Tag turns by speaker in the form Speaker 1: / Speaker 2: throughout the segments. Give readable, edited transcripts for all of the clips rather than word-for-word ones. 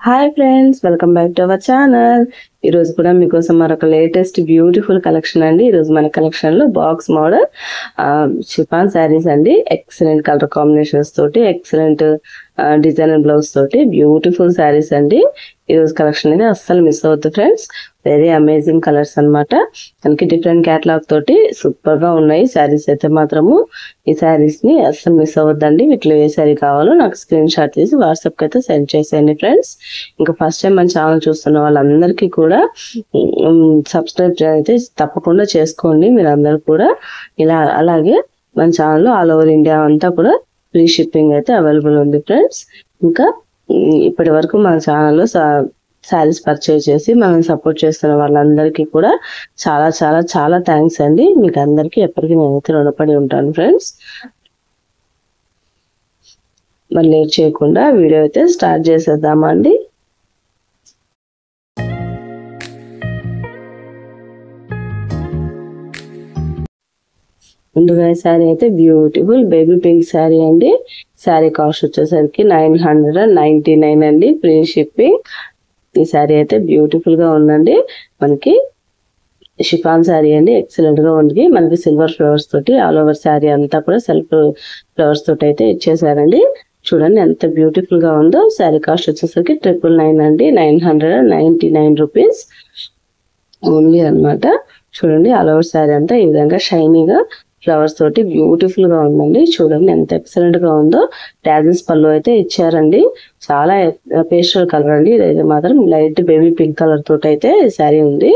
Speaker 1: Hi friends, welcome back to our channel. ఈరోజు కూడా మీకోసం మరొక లేటెస్ట్ బ్యూటిఫుల్ కలెక్షన్ అండి. ఈరోజు మన కలెక్షన్లో బాక్స్ మోడల్ షిఫాన్ శారీస్ అండి. ఎక్సలెంట్ కలర్ కాంబినేషన్స్ తోటి, ఎక్సలెంట్ డిజైన్ అండ్ బ్లౌజ్ తోటి బ్యూటిఫుల్ శారీస్ అండి. ఈరోజు కలెక్షన్ అయితే అస్సలు మిస్ అవద్దు ఫ్రెండ్స్. వెరీ అమేజింగ్ కలర్స్ అనమాట. మనకి డిఫరెంట్ క్యాటలాగ్ తోటి సూపర్ గా ఉన్నాయి శారీస్ అయితే మాత్రము. ఈ శారీస్ ని అస్సలు మిస్ అవ్వద్దండి. వీటిలో ఏ శారీ కావాలో నాకు స్క్రీన్ షాట్ తీసి వాట్సాప్ కి అయితే సెండ్ చేసేయండి ఫ్రెండ్స్. ఇంకా ఫస్ట్ టైం మన ఛానల్ చూస్తున్న వాళ్ళందరికీ కూడా సబ్స్క్రైబ్ అయితే తప్పకుండా చేసుకోండి మీరు అందరు కూడా. అలాగే మన ఛానల్లో ఆల్ ఓవర్ ఇండియా అంతా కూడా ఫ్రీ షిప్పింగ్ అయితే అవైలబుల్ ఉంది ఫ్రెండ్స్. ఇంకా ఇప్పటి వరకు మన ఛానల్లో శారీస్ పర్చేజ్ చేసి మనం సపోర్ట్ చేస్తున్న వాళ్ళందరికీ కూడా చాలా చాలా చాలా థ్యాంక్స్ అండి. మీకు అందరికీ ఎప్పటికీ నేనైతే రుణపడి ఉంటాను ఫ్రెండ్స్. మరి లేట్ చేయకుండా వీడియో అయితే స్టార్ట్ చేసేద్దామా అండి. ముందుగా ఈ శారీ అయితే బ్యూటిఫుల్ బేబీ పింక్ శారీ అండి. శారీ కాస్ట్ వచ్చేసరికి 999 అండి, ఫ్రీ షిప్పింగ్. ఈ శారీ అయితే బ్యూటిఫుల్ గా ఉందండి. మనకి షిఫాన్ శారీ అండి, ఎక్సలెంట్ గా ఉంది. మనకి సిల్వర్ ఫ్లవర్స్ తోటి ఆల్ ఓవర్ శారీ అంతా కూడా సెల్ఫ్ ఫ్లవర్స్ తోటి అయితే ఇచ్చేసారండి. చూడండి ఎంత బ్యూటిఫుల్ గా ఉందో. శారీ కాస్ట్ వచ్చేసరికి 999 అండి, 999 రూపీస్ ఓన్లీ అనమాట. చూడండి ఆల్ ఓవర్ శారీ అంతా ఈ విధంగా షైనీగా ఫ్లవర్స్ తోటి బ్యూటిఫుల్ గా ఉందండి. చూడండి ఎంత ఎక్సలెంట్ గా ఉందో. టాజిల్స్ పళ్ళు అయితే ఇచ్చారండి. చాలా పేస్టల్ కలర్ అండి. ఇదైతే మాత్రం లైట్ బేబీ పింక్ కలర్ తోటి అయితే శారీ ఉంది.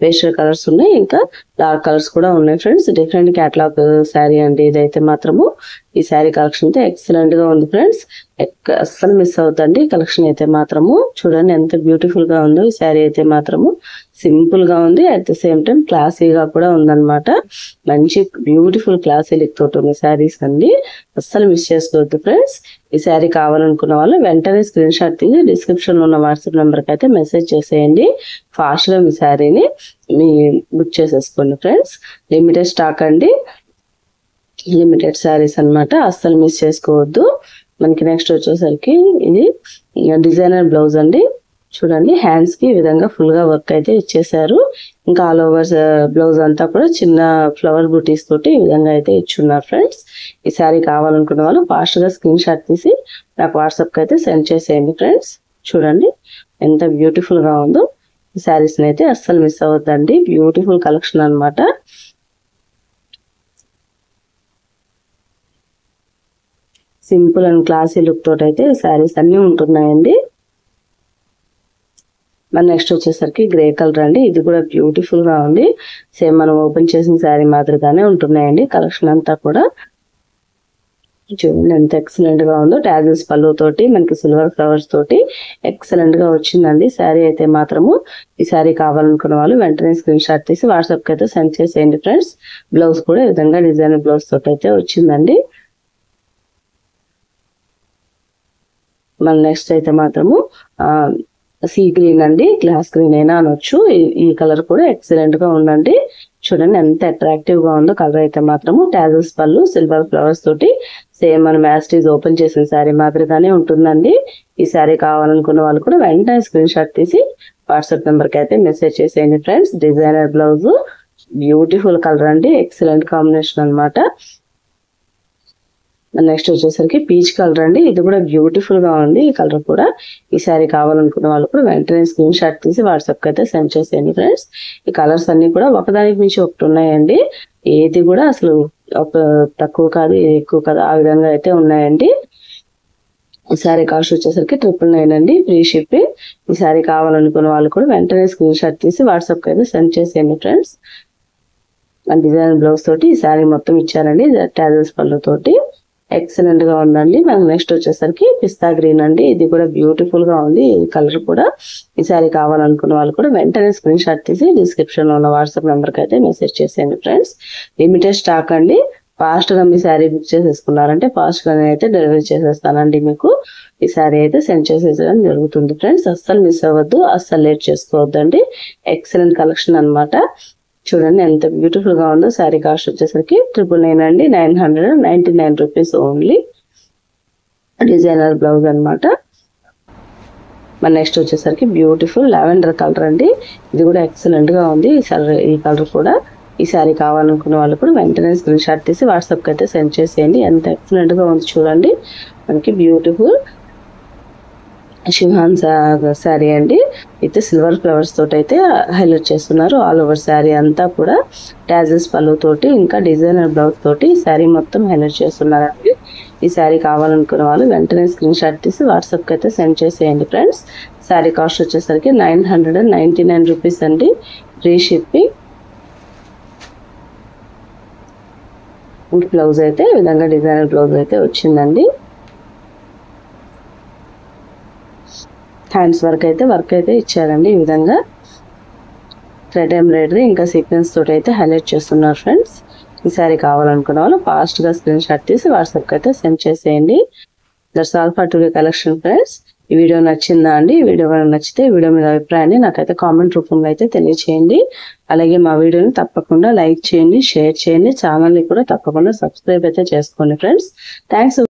Speaker 1: పేస్టల్ కలర్స్ ఉన్నాయి, ఇంకా డార్క్ కలర్స్ కూడా ఉన్నాయి ఫ్రెండ్స్. డిఫరెంట్ క్యాటలాగ్ శారీ అండి ఇదైతే మాత్రము. ఈ శారీ కలెక్షన్ అయితే ఎక్సలెంట్ గా ఉంది ఫ్రెండ్స్. అస్సలు మిస్ అవుతండి కలెక్షన్ అయితే మాత్రము. చూడండి ఎంత బ్యూటిఫుల్ గా ఉందో. ఈ శారీ అయితే మాత్రము సింపుల్ గా ఉంది, అట్ ద సేమ్ టైం క్లాసీగా కూడా ఉందన్నమాట. మంచి బ్యూటిఫుల్ క్లాసీ లుక్ తోటి ఉన్న శారీస్ అండి. అస్సలు మిస్ చేసుకోవద్దు ఫ్రెండ్స్. ఈ శారీ కావాలనుకున్న వాళ్ళు వెంటనే స్క్రీన్ షాట్ తీసి డిస్క్రిప్షన్ లో ఉన్న వాట్సాప్ నెంబర్కి అయితే మెసేజ్ చేసేయండి. ఫాస్ట్ గా మీ శారీని బుక్ చేసేసుకోండి ఫ్రెండ్స్. లిమిటెడ్ స్టాక్ అండి, లిమిటెడ్ శారీస్ అన్నమాట. అస్సలు మిస్ చేసుకోవద్దు. మనకి నెక్స్ట్ వచ్చేసరికి ఇది డిజైనర్ బ్లౌజ్ అండి. చూడండి హ్యాండ్స్ కి ఈ విధంగా ఫుల్ గా వర్క్ అయితే ఇచ్చేసారు. ఇంకా ఆల్ ఓవర్ బ్లౌజ్ అంతా కూడా చిన్న ఫ్లవర్ బూటీస్ తోటి ఈ విధంగా అయితే ఇచ్చున్నారు ఫ్రెండ్స్. ఈ శారీ కావాలనుకున్న వాళ్ళు ఫాస్ట్ గా స్క్రీన్ షాట్ తీసి నాకు వాట్సాప్ కి అయితే సెండ్ చేసేయండి ఫ్రెండ్స్. చూడండి ఎంత బ్యూటిఫుల్ గా ఉందో. ఈ శారీస్ అయితే అస్సలు మిస్ అవ్వద్దండి. బ్యూటిఫుల్ కలెక్షన్ అన్నమాట. సింపుల్ అండ్ క్లాసీ లుక్ తోటి అయితే శారీస్ అన్ని ఉంటున్నాయండి. మన నెక్స్ట్ వచ్చేసరికి గ్రే కలర్ అండి. ఇది కూడా బ్యూటిఫుల్ గా ఉంది. సేమ్ మనం ఓపెన్ చేసిన శారీ మాదిరిగానే ఉంటున్నాయండి కలెక్షన్ అంతా కూడా. చూడండి ఎంత ఎక్సలెంట్ గా ఉందో. టాజిల్స్ పళ్ళు తోటి మనకి సిల్వర్ ఫ్లవర్స్ తోటి ఎక్సలెంట్ గా వచ్చిందండి శారీ అయితే మాత్రము. ఈ శారీ కావాలనుకున్న వాళ్ళు వెంటనే స్క్రీన్ షాట్ తీసి వాట్సాప్ కి అయితే సెండ్ చేసేయండి ఫ్రెండ్స్. బ్లౌజ్ కూడా ఈ విధంగా డిజైన్ బ్లౌజ్ తోటి అయితే వచ్చిందండి. మన నెక్స్ట్ అయితే మాత్రము సీ గ్రీన్ అండి, గ్లాస్ గ్రీన్ అయినా అనొచ్చు. ఈ కలర్ కూడా ఎక్సలెంట్ గా ఉందండి. చూడండి ఎంత అట్రాక్టివ్ గా ఉందో కలర్ అయితే మాత్రము. టాజిల్స్ పళ్ళు సిల్వర్ ఫ్లవర్స్ తోటి సేమ్ మనం యాస్టీజ్ ఓపెన్ చేసిన శారీ మాదిరిగానే ఉంటుందండి. ఈ శారీ కావాలనుకున్న వాళ్ళు కూడా వెంటనే స్క్రీన్ షాట్ తీసి వాట్సాప్ నెంబర్ కి అయితే మెసేజ్ చేసేయండి friends. Designer blouse, beautiful colour అండి, ఎక్సలెంట్ కాంబినేషన్ అనమాట. నెక్స్ట్ వచ్చేసరికి పీచ్ కలర్ అండి. ఇది కూడా బ్యూటిఫుల్ గా ఉంది. ఈ కలర్ కూడా. ఈ శారీ కావాలనుకున్న వాళ్ళు కూడా వెంటనే స్క్రీన్ షాట్ తీసి వాట్సాప్ కి అయితే సెండ్ చేసేయండి ఫ్రెండ్స్. ఈ కలర్స్ అన్ని కూడా ఒకదానికి మించి ఒకటి ఉన్నాయండి. ఏది కూడా అసలు తక్కువ కాదు, ఎక్కువ కాదు, ఆ విధంగా అయితే ఉన్నాయండి. ఈ శారీ కాస్ట్ వచ్చేసరికి 999 అండి, ఫ్రీ షిప్పింగ్. ఈ శారీ కావాలనుకున్న వాళ్ళు కూడా వెంటనే స్క్రీన్ షాట్ తీసి వాట్సాప్ కి అయితే సెండ్ చేసేయండి ఫ్రెండ్స్. డిజైన్ బ్లౌజ్ తోటి ఈ శారీ మొత్తం ఇచ్చారండి, టాజిల్స్ పళ్ళు తోటి. ఎక్సలెంట్ గా ఉందండి. మనకు నెక్స్ట్ వచ్చేసరికి పిస్తా గ్రీన్ అండి. ఇది కూడా బ్యూటిఫుల్ గా ఉంది. ఈ కలర్ కూడా. ఈ శారీ కావాలనుకున్న వాళ్ళు కూడా వెంటనే స్క్రీన్ షాట్ తీసి డిస్క్రిప్షన్ లో ఉన్న వాట్సాప్ నెంబర్ కి అయితే మెసేజ్ చేసేయండి ఫ్రెండ్స్. లిమిటెడ్ స్టాక్ అండి. ఫాస్ట్ గా మీ శారీ బుక్ చేసేసుకున్నారంటే ఫాస్ట్ గా అయితే డెలివరీ చేసేస్తానండి మీకు. ఈ శారీ అయితే సెండ్ చేసేయడం జరుగుతుంది ఫ్రెండ్స్. అస్సలు మిస్ అవ్వద్దు, అస్సలు లేట్ చేసుకోవద్దండి. ఎక్సలెంట్ కలెక్షన్ అనమాట. చూడండి ఎంత బ్యూటిఫుల్ గా ఉందో. శారీ కాస్ట్ వచ్చేసరికి 999 అండి, 999 రూపీస్ ఓన్లీ. డిజైనర్ బ్లౌజ్ అనమాట. మన నెక్స్ట్ వచ్చేసరికి బ్యూటిఫుల్ లావెండర్ కలర్ అండి. ఇది కూడా ఎక్సలెంట్ గా ఉంది. ఈ కలర్ కూడా ఈ శారీ కావాలనుకున్న వాళ్ళు కూడా వెంటనే స్క్రీన్ షాట్ తీసి వాట్సాప్కి అయితే సెండ్ చేసేయండి. ఎంత ఎక్సలెంట్ గా ఉంది చూడండి. మనకి బ్యూటిఫుల్ షిహాన్ శారీ అండి. అయితే సిల్వర్ ఫ్లవర్స్ తోటి అయితే హైలైట్ చేస్తున్నారు. ఆల్ ఓవర్ శారీ అంతా కూడా టాజెస్ పళ్ళు తోటి ఇంకా డిజైనర్ బ్లౌజ్ తోటి శారీ మొత్తం హైలైట్ చేస్తున్నారండి. ఈ శారీ కావాలనుకున్న వాళ్ళు వెంటనే స్క్రీన్ షాట్ తీసి వాట్సాప్కి అయితే సెండ్ చేసేయండి ఫ్రెండ్స్. శారీ కాస్ట్ వచ్చేసరికి 999 రూపీస్ అండి, ఫ్రీ షిప్పింగ్. బ్లౌజ్ అయితే ఈ విధంగా డిజైనర్ బ్లౌజ్ అయితే వచ్చిందండి. హ్యాండ్స్ వర్క్ అయితే ఇచ్చారండి. ఈ విధంగా థ్రెడ్ ఎంబ్రాయిడరీ ఇంకా సీక్వెన్స్ తోటి అయితే హైలైట్ చేస్తున్నారు ఫ్రెండ్స్. ఈ సారీ కావాలనుకున్న వాళ్ళు ఫాస్ట్ గా స్క్రీన్ షాట్ తీసి వాట్సాప్కి అయితే సెండ్ చేసేయండి. That's all for today collection friends. ఈ వీడియో నచ్చిందా అండి? ఈ వీడియో నచ్చితే ఈ వీడియో మీద అభిప్రాయాన్ని నాకైతే కామెంట్ రూపంలో అయితే తెలియచేయండి. అలాగే మా వీడియోని తప్పకుండా లైక్ చేయండి, షేర్ చేయండి, ఛానల్ని కూడా తప్పకుండా సబ్స్క్రైబ్ అయితే చేసుకోండి ఫ్రెండ్స్. థ్యాంక్స్.